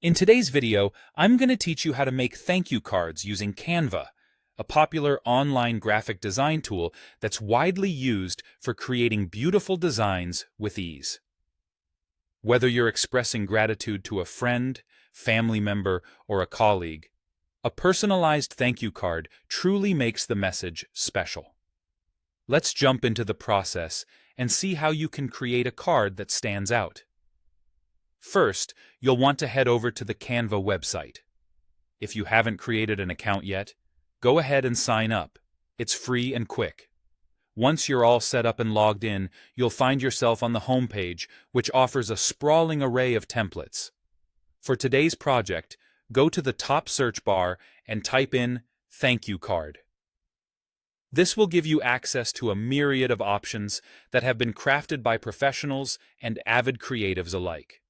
In today's video, I'm going to teach you how to make thank you cards using Canva, a popular online graphic design tool that's widely used for creating beautiful designs with ease. Whether you're expressing gratitude to a friend, family member, or a colleague, a personalized thank you card truly makes the message special. Let's jump into the process and see how you can create a card that stands out. First, you'll want to head over to the Canva website. If you haven't created an account yet, go ahead and sign up. It's free and quick. Once you're all set up and logged in, you'll find yourself on the home page, which offers a sprawling array of templates. For today's project, go to the top search bar and type in "Thank You Card." This will give you access to a myriad of options that have been crafted by professionals and avid creatives alike.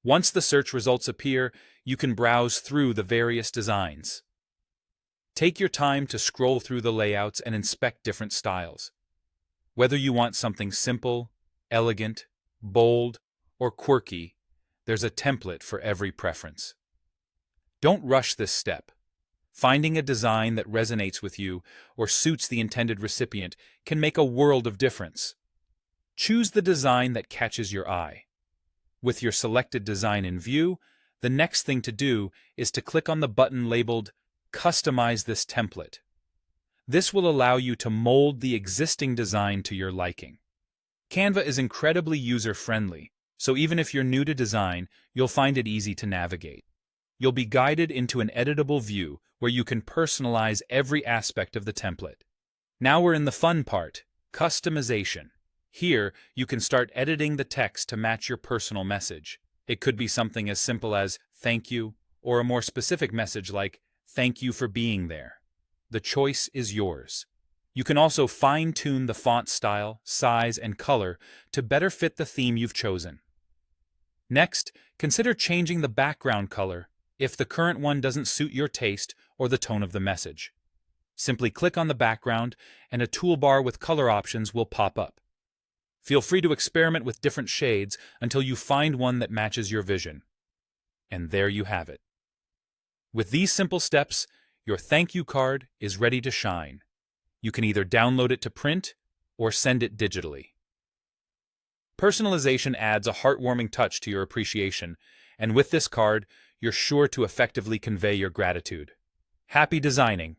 Once the search results appear, you can browse through the various designs. Take your time to scroll through the layouts and inspect different styles. Whether you want something simple, elegant, bold, or quirky, there's a template for every preference. Don't rush this step. Finding a design that resonates with you or suits the intended recipient can make a world of difference. Choose the design that catches your eye. With your selected design in view, the next thing to do is to click on the button labeled "Customize this template." This will allow you to mold the existing design to your liking. Canva is incredibly user-friendly, so even if you're new to design, you'll find it easy to navigate. You'll be guided into an editable view where you can personalize every aspect of the template. Now we're in the fun part, customization. Here, you can start editing the text to match your personal message. It could be something as simple as "thank you," or a more specific message like "thank you for being there." The choice is yours. You can also fine-tune the font style, size, and color to better fit the theme you've chosen. Next, consider changing the background color if the current one doesn't suit your taste or the tone of the message. Simply click on the background and a toolbar with color options will pop up. Feel free to experiment with different shades until you find one that matches your vision. And there you have it. With these simple steps, your thank you card is ready to shine. You can either download it to print or send it digitally. Personalization adds a heartwarming touch to your appreciation, and with this card, you're sure to effectively convey your gratitude. Happy designing!